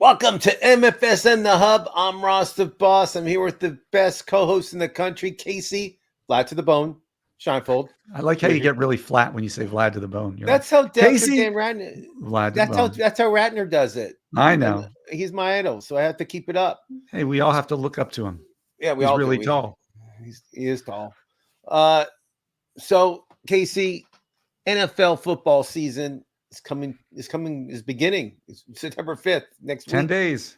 Welcome to MFSN The Hub. I'm Ross the Boss. I'm here with the best co-host in the country, Casey, flat to the bone, Scheinfeld. I like how you get really flat when you say Vlad to the bone. You're That's like, how Casey, Dan Ratner. Vlad to the That's how bone. that's how Ratner does it. I And know. he's my idol, so I have to keep it up. Hey, we all have to look up to him. Yeah, we He's all really do. tall. He is tall. So Casey, NFL football season is beginning. It's September 5th next 10 week. days.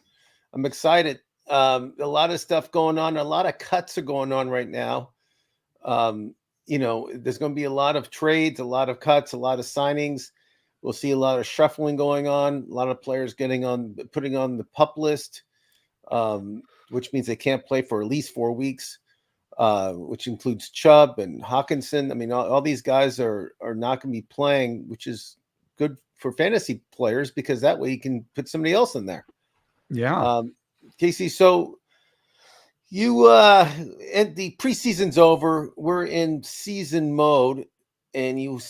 I'm excited. A lot of stuff going on. A lot of cuts are going on right now. There's going to be a lot of trades, a lot of cuts, a lot of signings. We'll see a lot of shuffling going on. A lot of players putting on the PUP list, which means they can't play for at least 4 weeks, which includes Chubb and Hawkinson. I mean, all these guys are not going to be playing, which is good for fantasy players because that way you can put somebody else in there. Yeah. Casey, so you and the preseason's over. We're in season mode, and you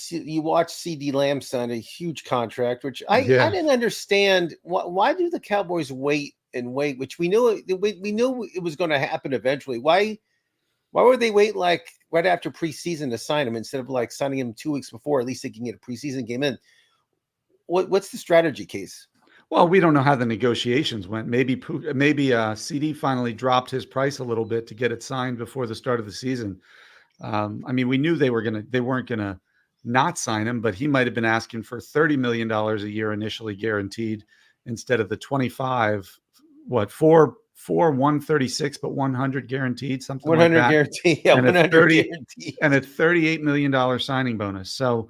watch CeeDee Lamb sign a huge contract, which I didn't understand. Why do the Cowboys wait and wait? Which we knew it was going to happen eventually. Why would they wait like right after preseason to sign him instead of like signing him 2 weeks before? At least they can get a preseason game in. What's the strategy, Case? Well, we don't know how the negotiations went. Maybe CD finally dropped his price a little bit to get it signed before the start of the season. I mean, we knew they weren't gonna not sign him, but he might have been asking for $30 million a year initially guaranteed instead of the 25. Four 136, but 100 guaranteed, something 100 like that. Guaranteed, yeah, and 100 guaranteed, and a $38 million signing bonus. So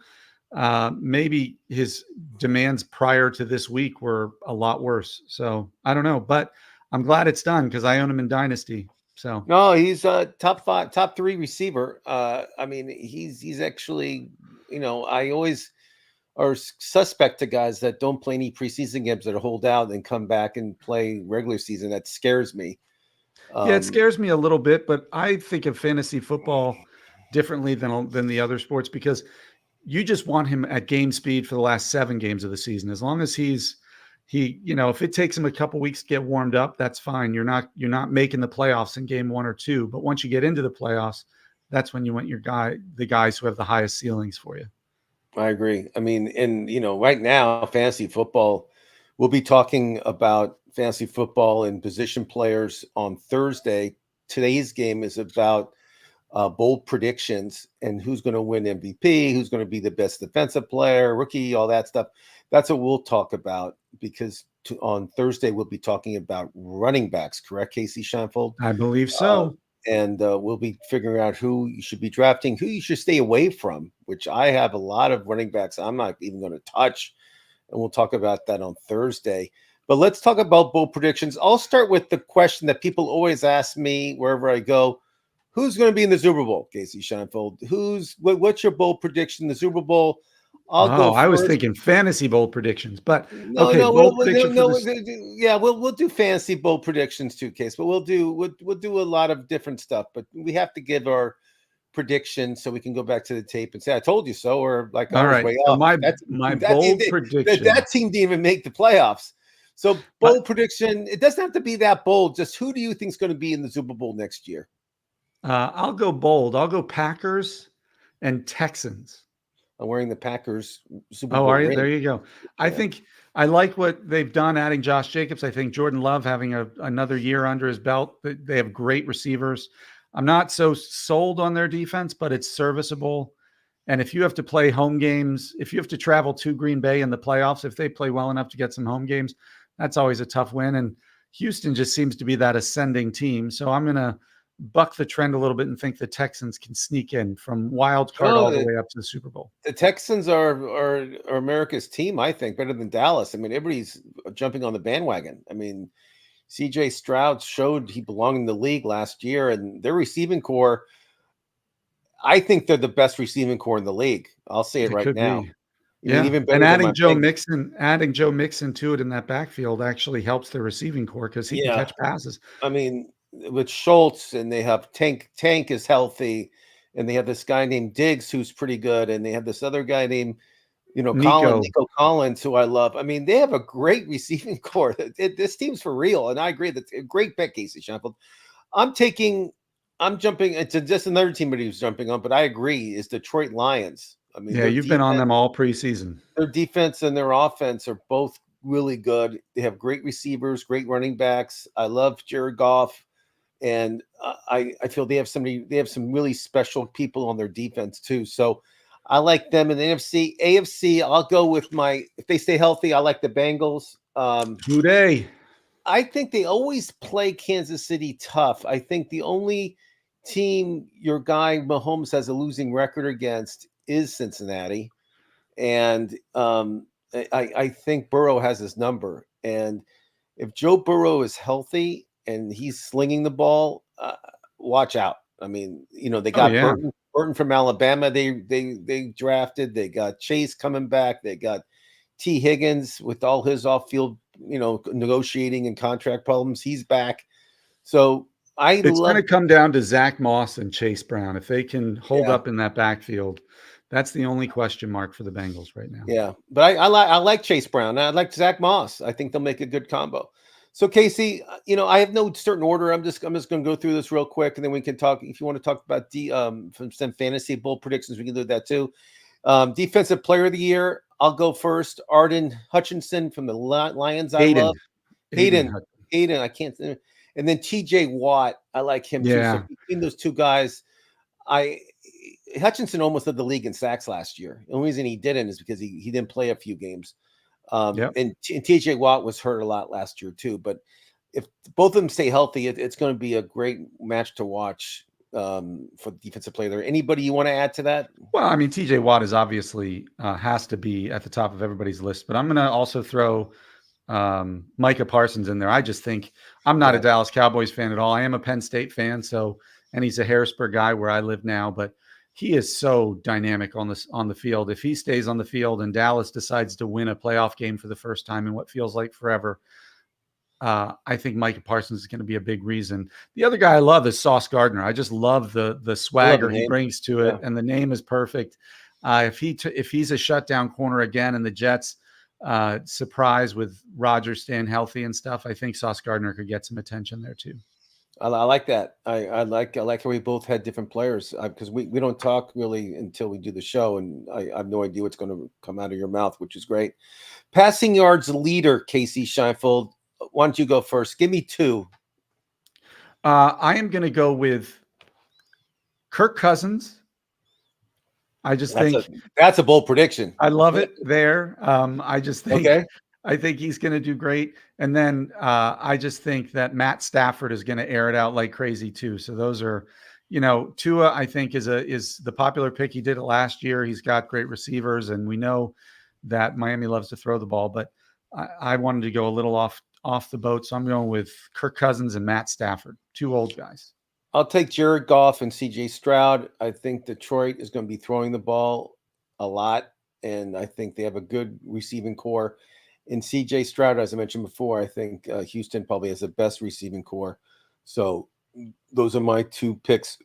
maybe his demands prior to this week were a lot worse. So I don't know, but I'm glad it's done because I own him in Dynasty. So no, he's a top 3 receiver. I mean, he's actually, I always are suspect to guys that don't play any preseason games that hold out and come back and play regular season. That scares me. Yeah, it scares me a little bit, but I think of fantasy football differently than the other sports because you just want him at game speed for the last 7 games of the season. As long as if it takes him a couple weeks to get warmed up, that's fine. You're not making the playoffs in game 1 or 2, but once you get into the playoffs, that's when you want the guys who have the highest ceilings for you. I agree. I mean, and right now, fantasy football, we'll be talking about fantasy football and position players on Thursday. Today's game is about bold predictions and who's going to win MVP, who's going to be the best defensive player, rookie, all that stuff. That's what we'll talk about because on Thursday we'll be talking about running backs. Correct, Casey Scheinfeld? I believe so. And we'll be figuring out who you should be drafting, who you should stay away from, which I have a lot of running backs I'm not even going to touch. And we'll talk about that on Thursday. But let's talk about bold predictions. I'll start with the question that people always ask me wherever I go. Who's going to be in the Super Bowl, Casey Scheinfeld? What's your bold prediction in the Super Bowl? I'll go first. I was thinking fantasy bold predictions, but we'll do fantasy bold predictions too, Case. But we'll do a lot of different stuff. But we have to give our predictions so we can go back to the tape and say I told you so, or like all right. So my bold prediction that team didn't even make the playoffs. So bold prediction, it doesn't have to be that bold. Just who do you think is going to be in the Super Bowl next year? I'll go bold. I'll go Packers and Texans. I'm wearing the Packers Super Bowl. Oh, are you? There you go. Yeah. I think I like what they've done adding Josh Jacobs. I think Jordan Love having another year under his belt. They have great receivers. I'm not so sold on their defense, but it's serviceable. And if you have to play home games, if you have to travel to Green Bay in the playoffs, if they play well enough to get some home games, that's always a tough win. And Houston just seems to be that ascending team. So I'm going to buck the trend a little bit and think the Texans can sneak in from wild card all the way up to the Super Bowl. The Texans are America's team, I think, better than Dallas. I mean, everybody's jumping on the bandwagon. I mean, CJ Stroud showed he belonged in the league last year, and their receiving core, I think they're the best receiving core in the league. I'll say it right now. Yeah, even better. And adding Joe Mixon to it in that backfield actually helps their receiving core because he can catch passes. I mean, with Schultz, and they have Tank is healthy, and they have this guy named Diggs who's pretty good, and they have this other guy named Nico. Nico Collins, who I love. I mean, they have a great receiving core. This team's for real, and I agree that's a great bet, Casey Sheffield. I'm jumping. It's just another team that he was jumping on, but I agree. Is Detroit Lions? I mean, Yeah, you've been on them all preseason. their defense and their offense are both really good. They have great receivers, great running backs. I love Jared Goff, and I feel they have some really special people on their defense too. So I like them in the NFC. AFC, I'll go with if they stay healthy, I like the Bengals. Who they? I think they always play Kansas City tough. I think the only team your guy Mahomes has a losing record against is Cincinnati. And I think Burrow has his number. And if Joe Burrow is healthy and he's slinging the ball, watch out. I mean, they got Burton from Alabama. They drafted. They got Chase coming back. They got T. Higgins with all his off-field, negotiating and contract problems. He's back. So it's going to come down to Zach Moss and Chase Brown. If they can hold up in that backfield, that's the only question mark for the Bengals right now. Yeah, but I like Chase Brown. I like Zach Moss. I think they'll make a good combo. So Casey, I have no certain order. I'm just going to go through this real quick, and then we can talk. If you want to talk about some fantasy bowl predictions, we can do that too. Defensive Player of the Year, I'll go first. Arden Hutchinson from the Lions. I love Hayden. I can't. And then T.J. Watt, I like him too. So between those two guys, Hutchinson almost led the league in sacks last year. The only reason he didn't is because he didn't play a few games. And TJ Watt was hurt a lot last year too. But if both of them stay healthy, it's going to be a great match to watch for the defensive player there. Anybody you want to add to that? Well, I mean, TJ Watt is obviously has to be at the top of everybody's list, but I'm going to also throw Micah Parsons in there. I just think I'm not a Dallas Cowboys fan at all. I am a Penn State fan, and he's a Harrisburg guy where I live now, but he is so dynamic on the field. If he stays on the field and Dallas decides to win a playoff game for the first time in what feels like forever, I think Micah Parsons is going to be a big reason. The other guy I love is Sauce Gardner. I just love the swagger he brings to it, and the name is perfect. If he's a shutdown corner again, and the Jets surprise with Rodgers staying healthy and stuff, I think Sauce Gardner could get some attention there too. I like that. I like how we both had different players because we don't talk really until we do the show, and I have no idea what's going to come out of your mouth, which is great. Passing yards leader, Casey Scheinfeld. Why don't you go first? Give me two. I am going to go with Kirk Cousins. I just think that's a bold prediction. I love it there. I just think I think he's going to do great. And then I just think that Matt Stafford is going to air it out like crazy too. So those are, Tua, I think is the popular pick. He did it last year. He's got great receivers, and we know that Miami loves to throw the ball, but I wanted to go a little off the boat. So I'm going with Kirk Cousins and Matt Stafford, two old guys. I'll take Jared Goff and CJ Stroud. I think Detroit is going to be throwing the ball a lot, and I think they have a good receiving core. In CJ Stroud, as I mentioned before, I think Houston probably has the best receiving core. So those are my two picks.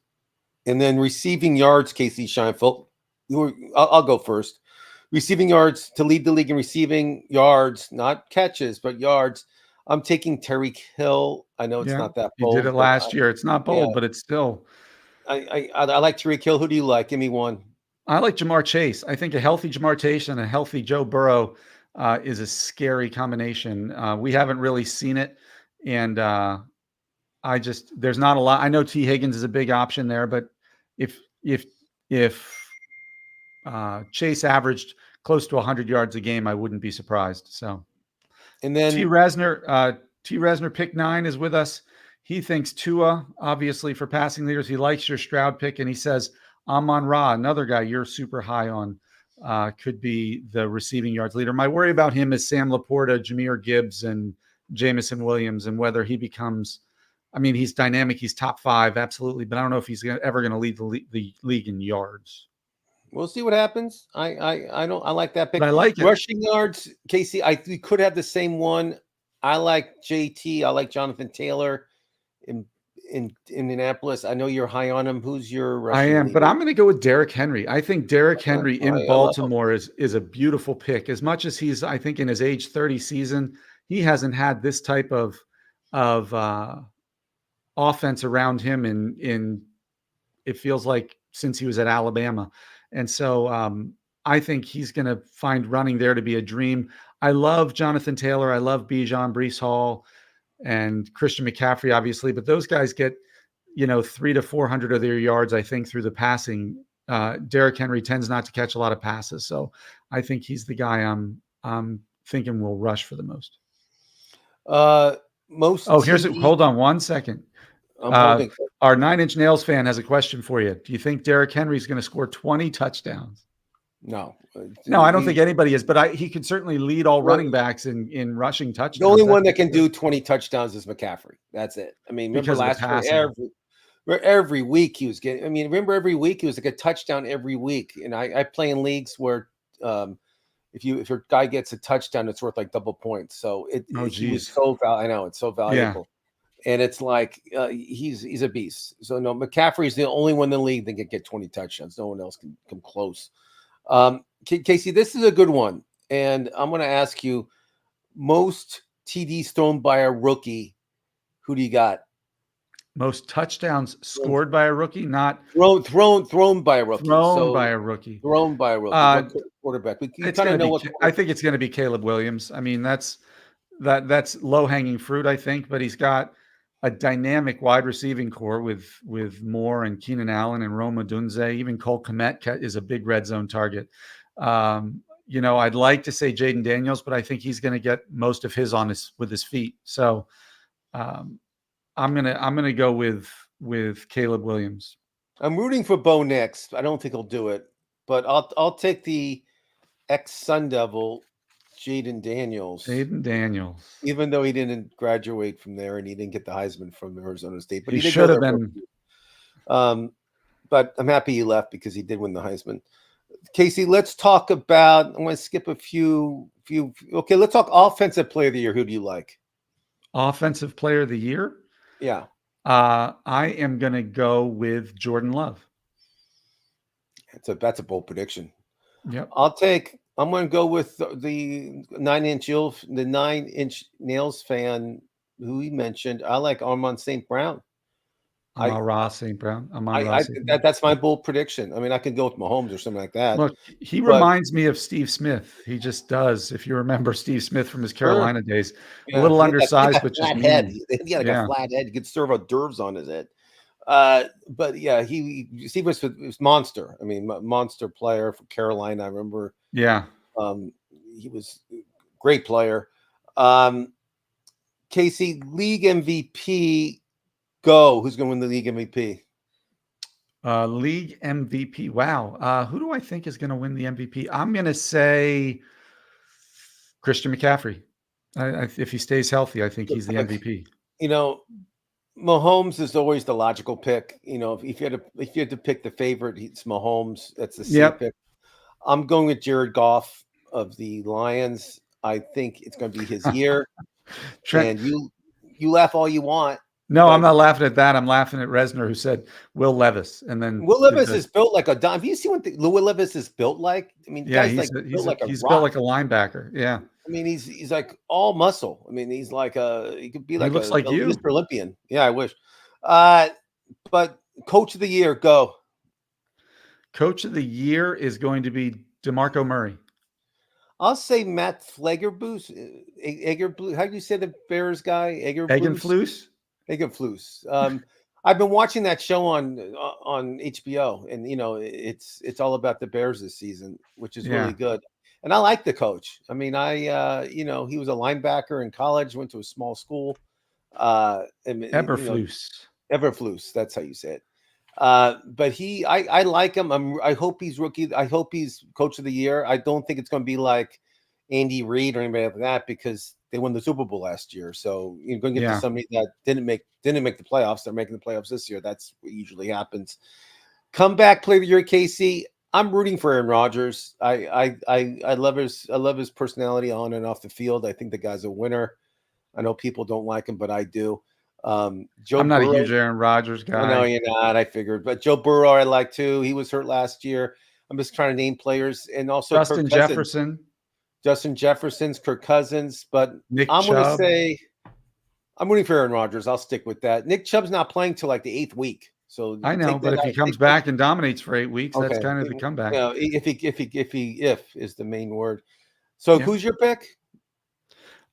And then receiving yards, Casey Scheinfeld. I'll go first. Receiving yards to lead the league in receiving yards, not catches, but yards. I'm taking Tyreek Hill. I know it's not that bold. He did it last year. It's not bold, but it's still. I like Tyreek Hill. Who do you like? Give me one. I like Jamar Chase. I think a healthy Jamar Chase and a healthy Joe Burrow is a scary combination. We haven't really seen it. And there's not a lot. I know T. Higgins is a big option there, but if Chase averaged close to 100 yards a game, I wouldn't be surprised. So, and then T. Resner pick 9 is with us. He thinks Tua, obviously for passing leaders, he likes your Stroud pick. And he says, Amon-Ra, another guy you're super high on, could be the receiving yards leader. My worry about him is Sam Laporta, Jahmyr Gibbs, and Jameson Williams, and whether he becomes, he's dynamic. He's top 5, absolutely. But I don't know if he's ever going to lead the league in yards. We'll see what happens. I like that pick. But I like rushing yards, Casey. We could have the same one. I like JT. I like Jonathan Taylor. in Indianapolis. I know you're high on him. Who's your I rushing am, but leader? I'm going to go with Derrick Henry. I think Derrick Henry I in love him. Baltimore is a beautiful pick. As much as he's, I think, in his age 30 season, he hasn't had this type of offense around him in it feels like since he was at Alabama, and so I think he's going to find running there to be a dream. I love Jonathan Taylor. I love Bijan, Brees Hall, and Christian McCaffrey, obviously, but those guys get 300 to 400 of their yards, I think, through the passing. Derrick Henry tends not to catch a lot of passes, so I think he's the guy I'm thinking will rush for the most. Most. Oh, hold on 1 second. I'm holding. Our 9 Inch Nails fan has a question for you. Do you think Derrick Henry is going to score 20 touchdowns? No. No, I don't think anybody is, but he could certainly lead all running backs in rushing touchdowns. The only one that can do 20 touchdowns is McCaffrey. That's it. I mean, remember last year, every week he was getting. I mean, remember every week he was like a touchdown every week. And I play in leagues where if your guy gets a touchdown, it's worth like double points. So he was so I know it's so valuable. Yeah. And it's like he's a beast. So no, McCaffrey is the only one in the league that can get 20 touchdowns. No one else can come close. Casey, this is a good one, and I'm going to ask you: most TDs thrown by a rookie. Who do you got? Most touchdowns scored by a rookie, not thrown by a rookie. Thrown by a rookie. Thrown by a rookie. Quarterback. We kind of know what. I think it's going to be Caleb Williams. I mean, that's low hanging fruit, I think, but he's got a dynamic wide receiving core with Moore and Keenan Allen and Rome Odunze. Even Cole Kmet is a big red zone target. I'd like to say Jaden Daniels, but I think he's going to get most of his with his feet. So I'm gonna go with Caleb Williams. I'm rooting for Bo Nix. I don't think he'll do it, but I'll take the ex-Sun Devil Jaden Daniels. Even though he didn't graduate from there and he didn't get the Heisman from Arizona State, but he should have been. But I'm happy he left because he did win the Heisman. Casey, let's talk about. I'm going to skip a few. Okay, let's talk offensive player of the year. Who do you like? Offensive player of the year? Yeah. I am going to go with Jordan Love. That's a bold prediction. Yep. I'm going to go with the 9 Inch Nails fan who he mentioned. I like Amon St. Brown. Amon-Ra St. Brown. That's my bold prediction. I mean, I could go with Mahomes or something like that. Look, he reminds me of Steve Smith. He just does. If you remember Steve Smith from his Carolina days, a little undersized, but just head. He had a flat head. You could serve hors d'oeuvres on his head. But yeah, Steve was monster. I mean, monster player for Carolina. I remember. Yeah. He was a great player. Casey, league MVP. Go. Who's going to win the league MVP? League MVP. Wow. Who do I think is going to win the MVP? I'm going to say Christian McCaffrey. If he stays healthy, I think he's the MVP. Mahomes is always the logical pick. If you had to pick the favorite, it's Mahomes. That's the safe pick. I'm going with Jared Goff of the Lions. I think it's going to be his year. And you laugh all you want. No, I'm not laughing at that. I'm laughing at Resner, who said Will Levis, and then Will Levis is built like a dime. Have you seen what Will Levis is built like? I mean, yeah, he's built like a linebacker. Yeah, I mean, he's like all muscle. I mean, he's like he could be like looks like you, Mr. Olympian. Yeah, I wish. But coach of the year, go. Coach of the year is going to be DeMarco Murray. I'll say Matt Egerflus. How do you say the Bears guy? Egerflus. I've been watching that show on HBO, and it's all about the Bears this season, which is really good. And I like the coach. I mean, he was a linebacker in college, went to a small school. Eberflus. Eberflus, that's how you say it. But I like him. I hope he's rookie. I hope he's coach of the year. I don't think it's going to be like Andy Reid or anybody like that because they won the Super Bowl last year. So you're going to get to somebody that didn't make the playoffs. They're making the playoffs this year. That's what usually happens. Comeback player of the year, Casey. I'm rooting for Aaron Rodgers. I love his personality on and off the field. I think the guy's a winner. I know people don't like him, but I do. Joe I'm not a Burrow. huge Aaron Rodgers I know guy. you're not. I figured, but Joe Burrow, I like too. He was hurt last year. I'm just trying to name players, and also Justin Kirk Cousins, Jefferson, Justin Jefferson's, Kirk Cousins. But Nick I'm going to Chubb. say I'm rooting for Aaron Rodgers. I'll stick with that. Nick Chubb's not playing till like the 8th week, so I know, take but that if he out. comes back and dominates for 8 weeks, that's Okay, kind of the comeback. yeah, if is the main word. So Yeah. who's your pick?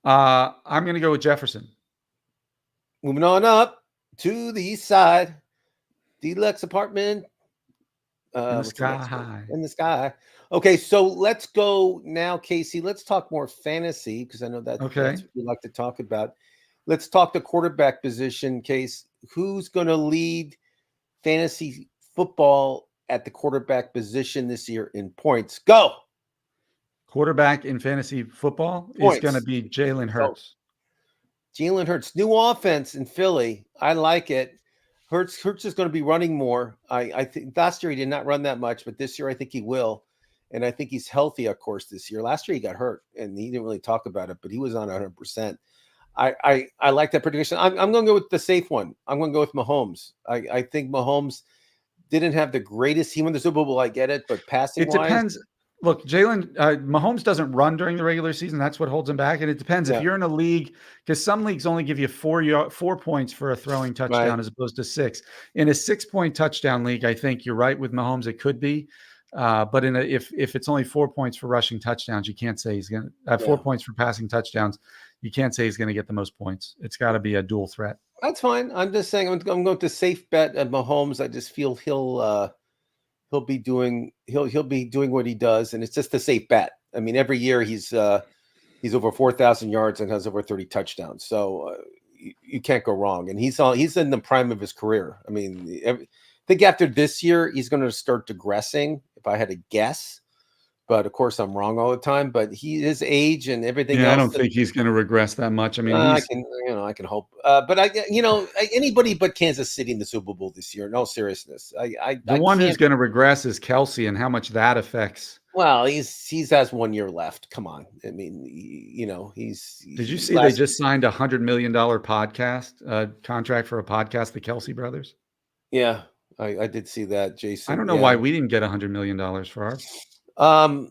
I'm going to go with Jefferson. Moving on up to the east side, deluxe apartment. In the What's the next sky one? high. In the sky. Okay, so let's go now, Casey. Let's talk more fantasy because I know that's Okay. what you like to talk about. Let's talk the quarterback position, Case. Who's going to lead fantasy football at the quarterback position this year in points? Go. Quarterback in fantasy football is going to Points. be Jalen Hurts. Jalen Hurts, new offense in Philly. I like it. Hurts is going to be running more. I think last year he did not run that much, but this year I think he will. And I think he's healthy, of course, this year. Last year he got hurt and he didn't really talk about it, but he was on 100%. I like that prediction. I'm going to go with the safe one. I'm going to go with Mahomes. I think Mahomes didn't have the greatest. He won the Super Bowl. I get it, but passing It depends. Look, Mahomes doesn't run during the regular season. That's what holds him back. And it depends if you're in a league, because some leagues only give you 4 points for a throwing touchdown as opposed to 6. In a 6-point touchdown league, I think you're right with Mahomes. It could be. But if it's only 4 points for rushing touchdowns, you can't say he's going to have 4 points for passing touchdowns. You can't say he's going to get the most points. It's got to be a dual threat. That's fine. I'm just saying I'm going to safe bet at Mahomes. I just feel he'll be doing what he does, and it's just a safe bet. I mean, every year he's over 4,000 yards and has over 30 touchdowns. So you can't go wrong. And he's in the prime of his career. I mean, I think after this year he's going to start digressing. If I had to guess. But of course, I'm wrong all the time. But his age and everything else. I don't think he's going to regress that much. I mean, I can hope. But anybody but Kansas City in the Super Bowl this year. In all seriousness, the one who's going to regress is Kelsey, and how much that affects. Well, he has 1 year left. Come on, I mean, he's. Did you see they just signed $100 million podcast contract for a podcast, the Kelsey brothers? Yeah, I did see that, Jason. I don't know why we didn't get $100 million for ours. I'm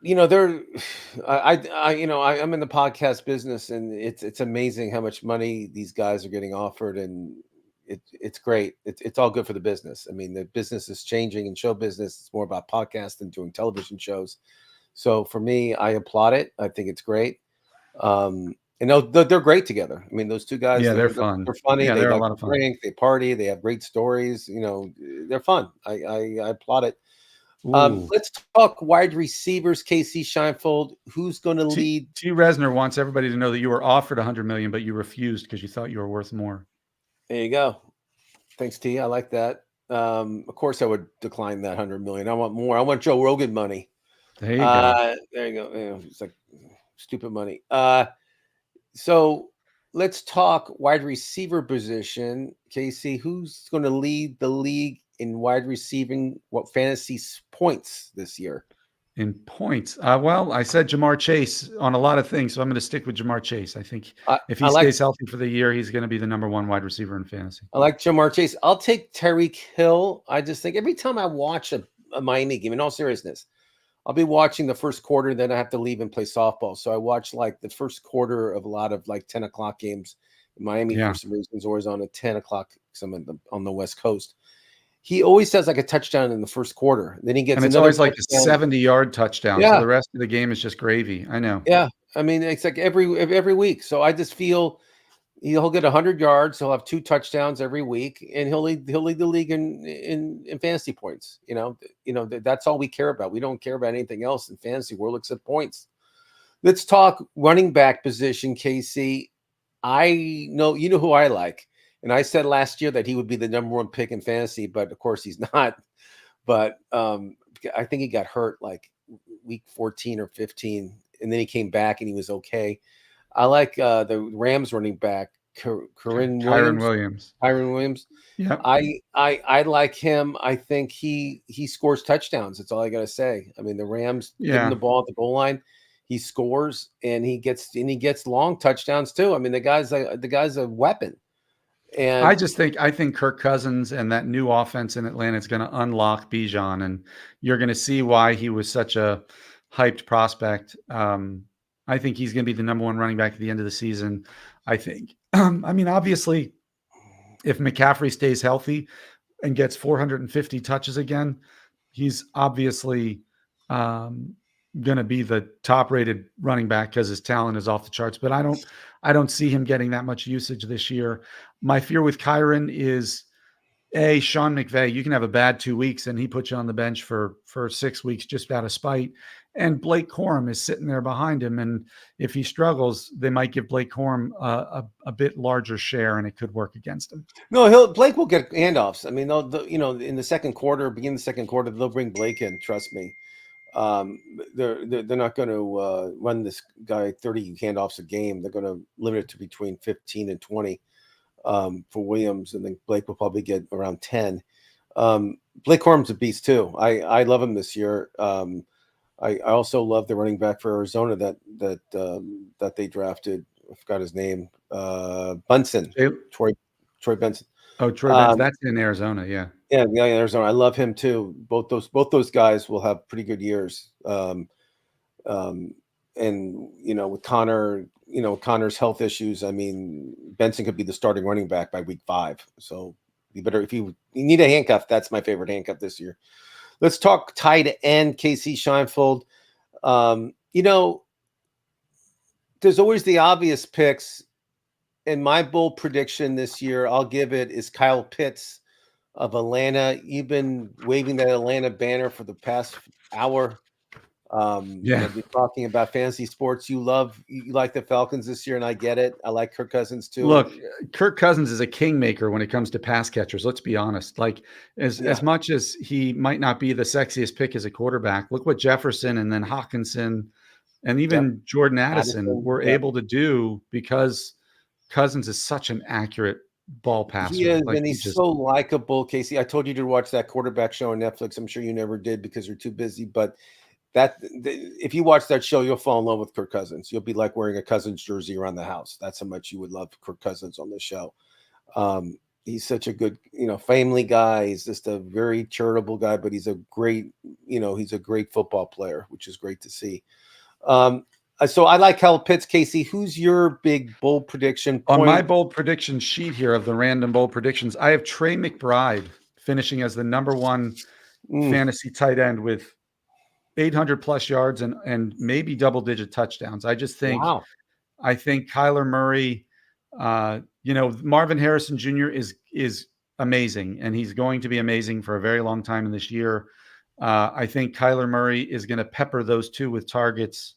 in the podcast business, and it's amazing how much money these guys are getting offered, and it's great. It's all good for the business. I mean, the business is changing in show business. It's more about podcasts than doing television shows. So for me, I applaud it. I think it's great. And they're great together. I mean, those two guys, they're fun. They're funny. Yeah, they they're like a lot of fun. Drink, they party. They have great stories. They're fun. I applaud it. Let's talk wide receivers. Casey Scheinfeld, who's going to lead? T. Resner wants everybody to know that you were offered $100 million, but you refused because you thought you were worth more. There you go. Thanks, T. I like that. Of course, I would decline that $100 million. I want more. I want Joe Rogan money. There you go. There you go. It's like stupid money. So let's talk wide receiver position. Casey, who's going to lead the league in wide receiving fantasy points this year? In points, well, I said Jamar Chase on a lot of things, so I'm going to stick with Jamar Chase. I think if he stays healthy for the year, he's going to be the number 1 wide receiver in fantasy. I like Jamar Chase. I'll take Tyreek Hill. I just think every time I watch a Miami game, in all seriousness, I'll be watching the first quarter, then I have to leave and play softball. So I watch like the first quarter of a lot of like 10 o'clock games. Miami, for some reason, is always on at 10 o'clock because I'm on the West Coast. He always has like a touchdown in the first quarter. Then he gets and it's always like a 70-yard touchdown. Yeah. So the rest of the game is just gravy. I know. Yeah. I mean, it's like every week. So I just feel he'll get 100 yards. He'll have 2 touchdowns every week, and he'll lead the league in fantasy points. That's all we care about. We don't care about anything else in fantasy world except points. Let's talk running back position, Casey. I know you know who I like. And I said last year that he would be the number 1 pick in fantasy, but of course he's not. But I think he got hurt like week 14 or 15, and then he came back and he was okay. I like the Rams running back, Kyren Williams. Yeah, I like him. I think he scores touchdowns. That's all I got to say. I mean, the Rams give him the ball at the goal line. He scores and he gets long touchdowns too. I mean, the guy's a weapon. And I think Kirk Cousins and that new offense in Atlanta is going to unlock Bijan, and you're going to see why he was such a hyped prospect. I think he's going to be the number one running back at the end of the season. I think. I mean, obviously, if McCaffrey stays healthy and gets 450 touches again, he's obviously going to be the top-rated running back because his talent is off the charts. But I don't see him getting that much usage this year. My fear with Kyron is Sean McVay. You can have a bad 2 weeks and he puts you on the bench for 6 weeks just out of spite. And Blake Corum is sitting there behind him, and if he struggles, they might give Blake Corum a bit larger share, and it could work against him. no, Blake will get handoffs. I mean, in the second quarter, begin the second quarter, they'll bring Blake in. Trust me. They're not going to run this guy 30 handoffs a game. They're going to limit it to between 15 and 20 for Williams, and then Blake will probably get around 10. Blake Corum's a beast too. I love him this year. I also love the running back for Arizona that they drafted. I forgot his name. Bunsen. Troy Benson. Oh, Troy Benson. That's in Arizona. Yeah. Yeah, Arizona. I love him too. Both those guys will have pretty good years. And with Connor, Connor's health issues, I mean, Benson could be the starting running back by week 5. So you better, if you need a handcuff, that's my favorite handcuff this year. Let's talk tight end, KC Scheinfeld. There's always the obvious picks. And my bold prediction this year, I'll give it, is Kyle Pitts of Atlanta. You've been waving that Atlanta banner for the past hour. We've been talking about fantasy sports. You like the Falcons this year, and I get it. I like Kirk Cousins too. Look, Kirk Cousins is a kingmaker when it comes to pass catchers. Let's be honest. Like as much as he might not be the sexiest pick as a quarterback, look what Jefferson and then Hawkinson and even Jordan Addison were able to do because Cousins is such an accurate ball passer. He is, and he's so likable, Casey. I told you to watch that quarterback show on Netflix. I'm sure you never did because you're too busy, but if you watch that show, you'll fall in love with Kirk Cousins. You'll be like wearing a Cousins jersey around the house. That's how much you would love Kirk Cousins on this show. He's such a good, family guy. He's just a very charitable guy, but he's a great football player, which is great to see. So I like Kyle Pitts, Casey. Who's your big bold prediction? On my bold prediction sheet here of the random bold predictions, I have Trey McBride finishing as the number one fantasy tight end with 800 plus yards and maybe double-digit touchdowns. I just think, I think Kyler Murray, Marvin Harrison Jr. is amazing, and he's going to be amazing for a very long time in this year. I think Kyler Murray is going to pepper those two with targets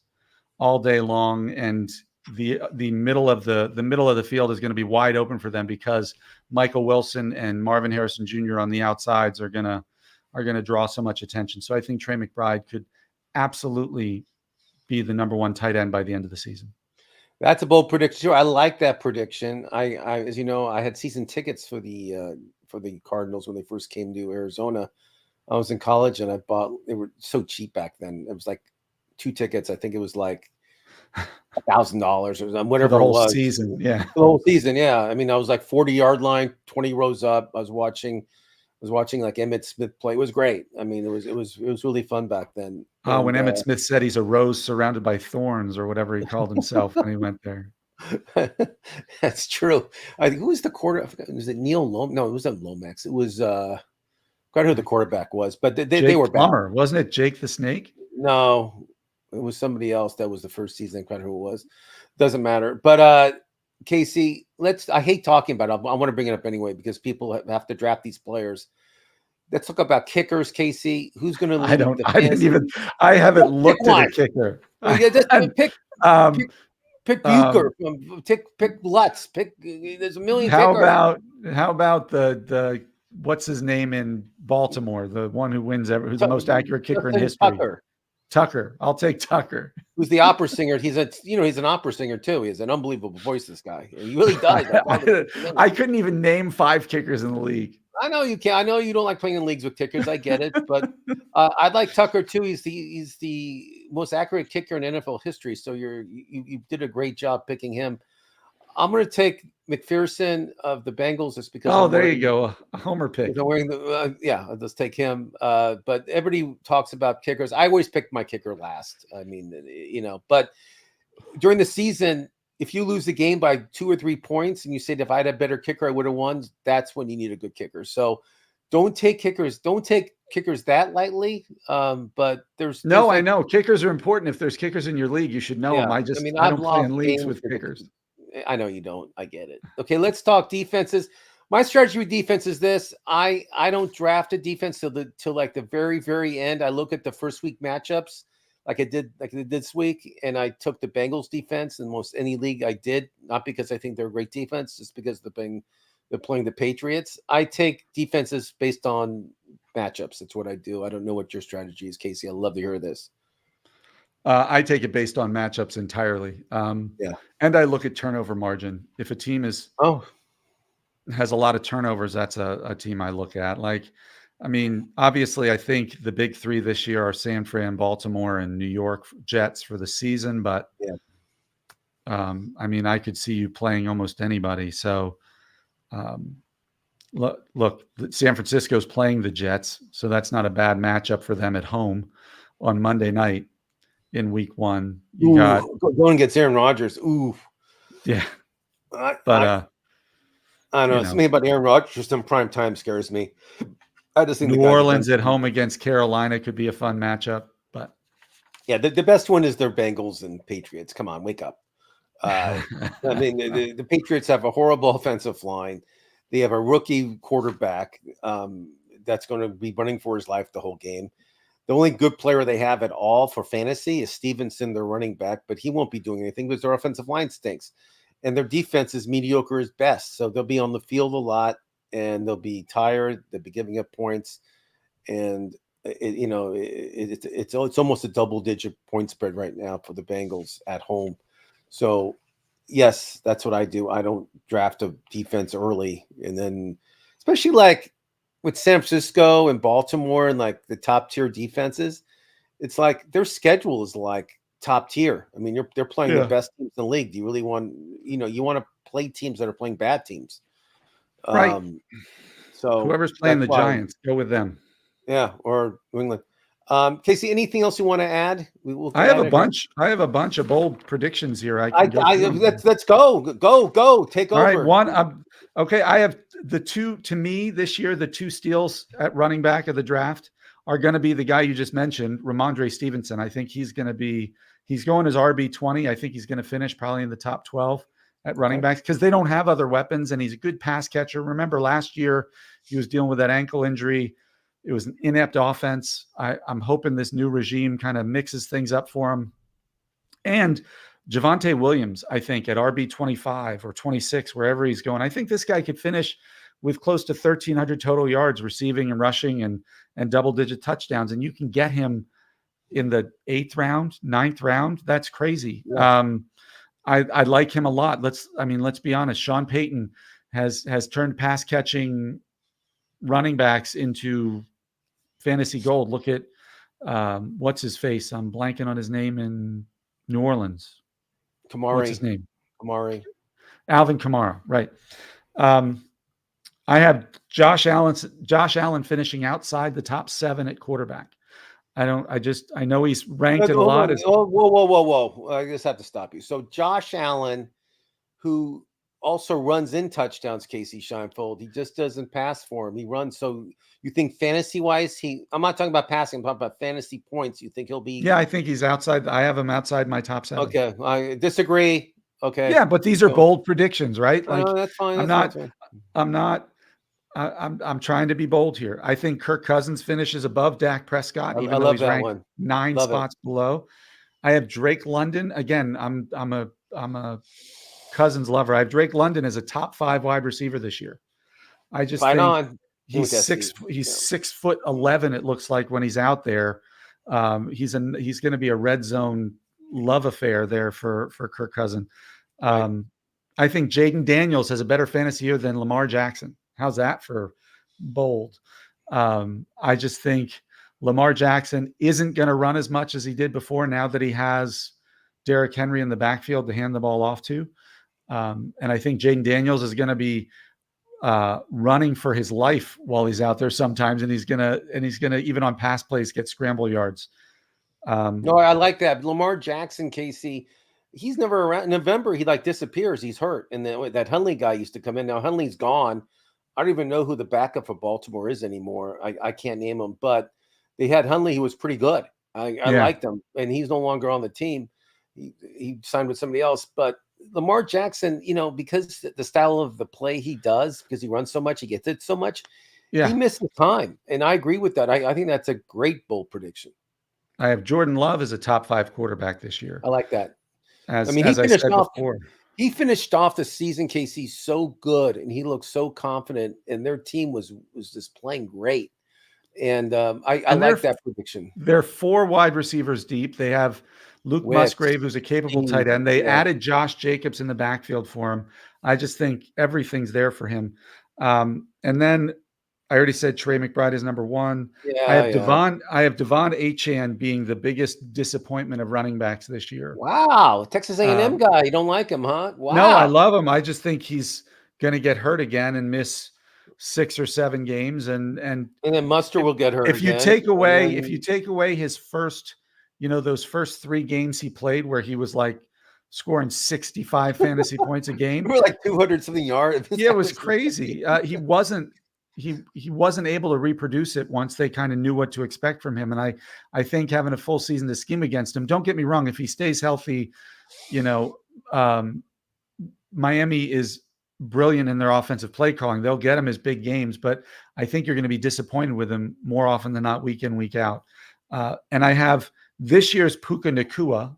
all day long, and the middle of the field is going to be wide open for them because Michael Wilson and Marvin Harrison Jr. on the outsides are going to draw so much attention. So I think Trey McBride could absolutely be the number one tight end by the end of the season. That's a bold prediction. Sure, I like that prediction. I as you know, I had season tickets for the Cardinals when they first came to Arizona. I was in college and I bought. They were so cheap back then. It was like 2 tickets. I think it was like $1,000 or whatever the it was. Season, yeah, the whole season. Yeah, I mean, I was like 40-yard line, 20 rows up. I was watching like Emmitt Smith play. It was great. I mean, it was really fun back then. When Emmitt Smith said he's a rose surrounded by thorns or whatever he called himself when he went there. That's true. Who was the quarterback? Was it Neil Lomax? No, it wasn't Lomax. It was I forgot who the quarterback was, but they were Plummer, wasn't it? Jake the Snake? No, it was somebody else. That was the first season. I forgot who it was. Doesn't matter. But Casey, I hate talking about it. I want to bring it up anyway because people have to draft these players. Let's talk about kickers, Casey. Who's going to lead? I haven't looked at a kicker. Pick Bucher. Pick Lutz. There's a million. How about the what's his name in Baltimore? The one who wins who's the most accurate kicker in history. Tucker. I'll take Tucker. Who's the opera singer? He's an opera singer too. He has an unbelievable voice. This guy, he really does. I couldn't even name 5 kickers in the league. I know you can't. I know you don't like playing in leagues with kickers. I get it, but I'd like Tucker too. He's the most accurate kicker in NFL history. So you did a great job picking him. I'm going to take McPherson of the Bengals just because. Oh, there you go. A homer pick. I'm wearing yeah, I'll just take him. But everybody talks about kickers. I always pick my kicker last. I mean, but during the season, if you lose the game by 2 or 3 points and you said, if I had a better kicker, I would have won, that's when you need a good kicker. So don't take kickers that lightly. But I know kickers are important. If there's kickers in your league, you should know them. I don't play in leagues with kickers. I know you don't. I get it. Okay, let's talk defenses. My strategy with defense is this. I don't draft a defense till like the very, very end. I look at the first week matchups like I did this week, and I took the Bengals defense in most any league I did, not because I think they're a great defense, just because they're playing the Patriots. I take defenses based on matchups. That's what I do. I don't know what your strategy is, Casey. I'd love to hear this. I take it based on matchups entirely. Yeah. And I look at turnover margin. If a team has a lot of turnovers, that's a team I look at. Like, I mean, obviously, I think the big three this year are San Fran, Baltimore, and New York Jets for the season. But I mean, I could see you playing almost anybody. So, look, San Francisco's playing the Jets, so that's not a bad matchup for them at home on Monday night in week 1. You got going against Aaron Rodgers. Ooh, yeah. I don't know. Something about Aaron Rodgers just in prime time scares me. I just think New Orleans at home against Carolina could be a fun matchup, but yeah, the best one is their Bengals and Patriots. Come on, wake up. I mean, the Patriots have a horrible offensive line. They have a rookie quarterback that's going to be running for his life the whole game. The only good player they have at all for fantasy is Stevenson, their running back, but he won't be doing anything because their offensive line stinks. And their defense is mediocre as best. So they'll be on the field a lot, and they'll be tired. They'll be giving up points. And, it's almost a double-digit point spread right now for the Bengals at home. So, yes, that's what I do. I don't draft a defense early. And then, especially like with San Francisco and Baltimore and like the top-tier defenses, it's like their schedule is like top tier. I mean, they're playing the best teams in the league. Do you really want, you want to play teams that are playing bad teams? Right. So whoever's playing the Giants, go with them. Yeah, or New England. Casey, anything else you want to add? I have a bunch. I have a bunch of bold predictions here. Let's go. Take over. All right, okay. I have the two. To me, this year, the 2 steals at running back of the draft are going to be the guy you just mentioned, Ramondre Stevenson. I think he's going as RB20. I think he's going to finish probably in the top 12 at running backs because they don't have other weapons, and he's a good pass catcher. Remember last year he was dealing with that ankle injury. It was an inept offense. I'm hoping this new regime kind of mixes things up for him. And Javonte Williams, I think at RB25 or 26, wherever he's going, I think this guy could finish with close to 1,300 total yards receiving and rushing and double-digit touchdowns. And you can get him in the 8th round, 9th round. That's crazy. Yeah. I like him a lot. Let's be honest. Sean Payton has turned pass catching running backs into fantasy gold. Look at what's his face? I'm blanking on his name in New Orleans. Kamari. What's his name? Kamari. Alvin Kamara. Right. I have Josh Allen finishing outside the top 7 at quarterback. I know he's ranked in a lot. Whoa. I just have to stop you. So Josh Allen, who also runs in touchdowns, Casey Scheinfeld, he just doesn't pass for him. He runs. So you think fantasy wise, I'm not talking about passing, I'm talking about fantasy points. You think he'll be? Yeah, I think he's outside. I have him outside my top 7. Okay. I disagree. Okay. Yeah, but these are bold predictions, right? Like that's fine. I'm trying to be bold here. I think Kirk Cousins finishes above Dak Prescott, even though he's ranked 9 spots below. I have Drake London. Again, I'm a Cousins lover. I have Drake London as a top 5 wide receiver this year. I just think he's 6'11", it looks like, when he's out there. He's going to be a red zone love affair there for Kirk Cousins. I think Jaden Daniels has a better fantasy year than Lamar Jackson. How's that for bold? I just think Lamar Jackson isn't going to run as much as he did before now that he has Derrick Henry in the backfield to hand the ball off to. And I think Jaden Daniels is going to be running for his life while he's out there sometimes, and he's gonna even on pass plays get scramble yards. No, I like that. Lamar Jackson, Casey, he's never around. In November, he like disappears. He's hurt, and then that Hundley guy used to come in. Now Hundley's gone. I don't even know who the backup for Baltimore is anymore. I can't name him, but they had Hundley, who was pretty good. I liked him, and he's no longer on the team. He signed with somebody else, but Lamar Jackson, because the style of the play he does, because he runs so much, he gets it so much, he misses time. And I agree with that. I think that's a great bold prediction. I have Jordan Love as a top 5 quarterback this year. I like that. As I said before. He finished off the season, Casey, so good, and he looked so confident, and their team was just playing great. And I like that prediction. They're 4 wide receivers deep. They have Luke Musgrave, who's a capable tight end. They added Josh Jacobs in the backfield for him. I just think everything's there for him. And then I already said Trey McBride is number 1. I have Devon Achane being the biggest disappointment of running backs this year. Wow, Texas A&M guy. You don't like him, huh? Wow. No, I love him. I just think he's going to get hurt again and miss 6 or 7 games, and then Muster will get hurt. If you take away his first, those first 3 games he played where he was like scoring 65 fantasy points a game, we were like 200 something yards. Yeah, it was crazy. He wasn't able to reproduce it once they kind of knew what to expect from him. And I think having a full season to scheme against him, don't get me wrong, if he stays healthy, Miami is brilliant in their offensive play calling. They'll get him his big games, but I think you're going to be disappointed with him more often than not, week in, week out. And I have this year's Puka Nacua.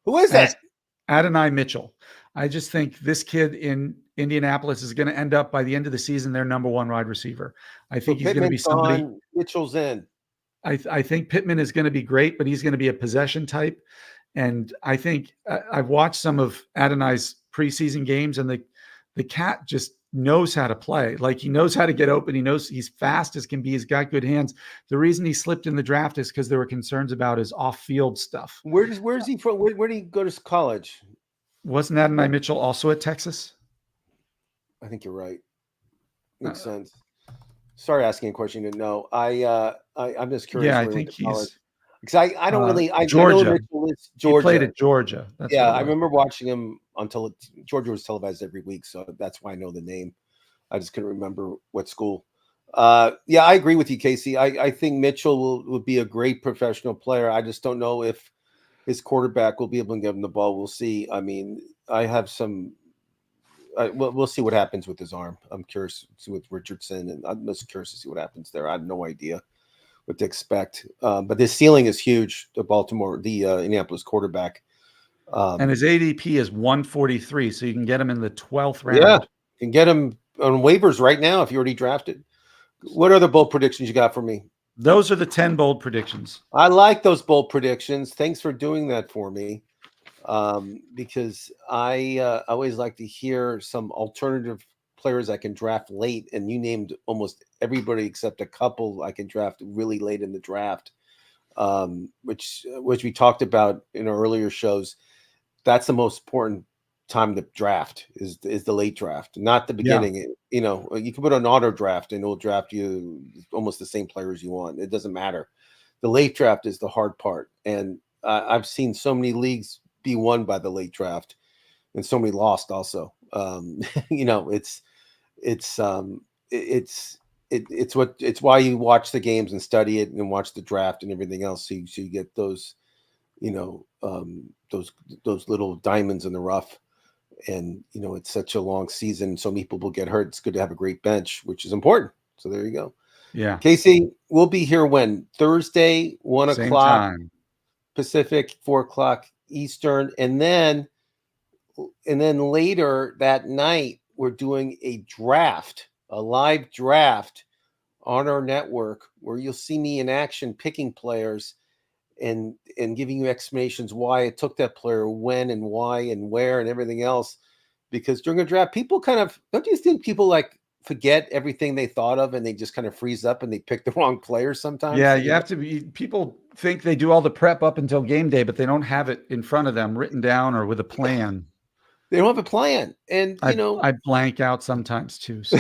Who is that? Adonai Mitchell. I just think this kid in Indianapolis is going to end up by the end of the season their number 1 wide receiver. I think he's going to be somebody. Mitchell's in. I think Pittman is going to be great, but he's going to be a possession type. And I think I've watched some of Adonai's preseason games, and the cat just knows how to play. Like, he knows how to get open. He knows he's fast as can be. He's got good hands. The reason he slipped in the draft is because there were concerns about his off-field stuff. Where's he from? Where did he go to college? Wasn't Adonai Mitchell also at Texas? I think you're right. Makes sense. Sorry, asking a question you didn't know. I'm just curious. Yeah, I think he's because I don't really. Georgia. I know Mitchell is Georgia. He played at Georgia. That's I remember watching him until Georgia was televised every week, so that's why I know the name. I just couldn't remember what school. I agree with you, Casey. I think Mitchell will be a great professional player. I just don't know if his quarterback will be able to give him the ball. We'll see. I mean, I have some. We'll see what happens with his arm. I'm curious to see with Richardson, and I'm just curious to see what happens there. I have no idea what to expect. But his ceiling is huge. The Indianapolis quarterback. And his ADP is 143, so you can get him in the 12th round. Yeah, you can get him on waivers right now if you already drafted. What other bold predictions you got for me? Those are the 10 bold predictions. I like those bold predictions. Thanks for doing that for me. Because I always like to hear some alternative players I can draft late, and you named almost everybody except a couple I can draft really late in the draft, which we talked about in our earlier shows. That's the most important time to draft is the late draft, not the beginning. Yeah. You can put an auto draft and it'll draft you almost the same players you want. It doesn't matter. The late draft is the hard part, and I've seen so many leagues be won by the late draft and so many lost also. It's why you watch the games and study it and watch the draft and everything else. So you get those, those little diamonds in the rough. And, it's such a long season. So many people will get hurt. It's good to have a great bench, which is important. So there you go. Yeah. Casey, we'll be here when? Thursday, 1 Same o'clock time. Pacific, 4 o'clock Eastern. And then later that night, we're doing a live draft on our network where you'll see me in action picking players and giving you explanations why I took that player, when and why and where and everything else. Because during a draft, people don't you think people forget everything they thought of and they just kind of freeze up and they pick the wrong player sometimes? Yeah, people think they do all the prep up until game day, but they don't have it in front of them written down or with a plan. They don't have a plan, and I blank out sometimes too. So.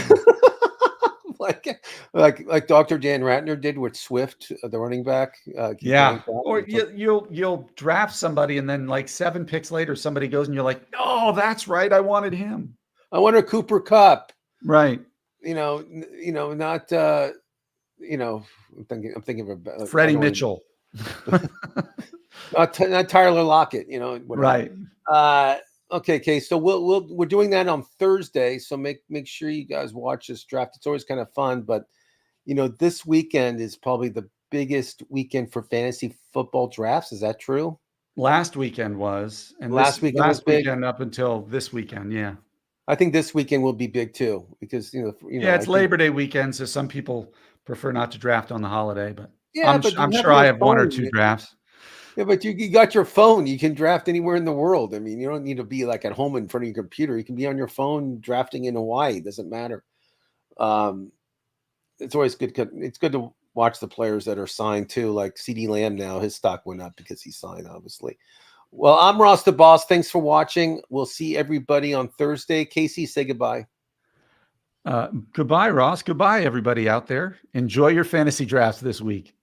like like Dr. Dan Ratner did with Swift, the running back. He Yeah. blanked out Or and took- you'll draft somebody and then like 7 picks later, somebody goes and you're like, no, that's right. I wanted him. I wanted Cooper Cup. Right. Not I'm thinking of a Freddie Mitchell. not Tyler Lockett. Whatever. Right. Okay, Case. So we're doing that on Thursday. So make sure you guys watch this draft. It's always kind of fun, but this weekend is probably the biggest weekend for fantasy football drafts. Is that true? Last weekend was, and last weekend up until this weekend. Yeah. I think this weekend will be big too, because yeah, it's Labor Day weekend, so some people prefer not to draft on the holiday, but yeah, I'm sure I have one or two drafts. Yeah, but you got your phone. You can draft anywhere in the world. I mean, you don't need to be like at home in front of your computer. You can be on your phone drafting in Hawaii. It doesn't matter. It's always good. It's good to watch the players that are signed too. Like CeeDee Lamb now, his stock went up because he signed, obviously. Well, I'm Ross the Boss. Thanks for watching. We'll see everybody on Thursday. Casey, say goodbye. Goodbye, Ross. Goodbye, everybody out there. Enjoy your fantasy drafts this week.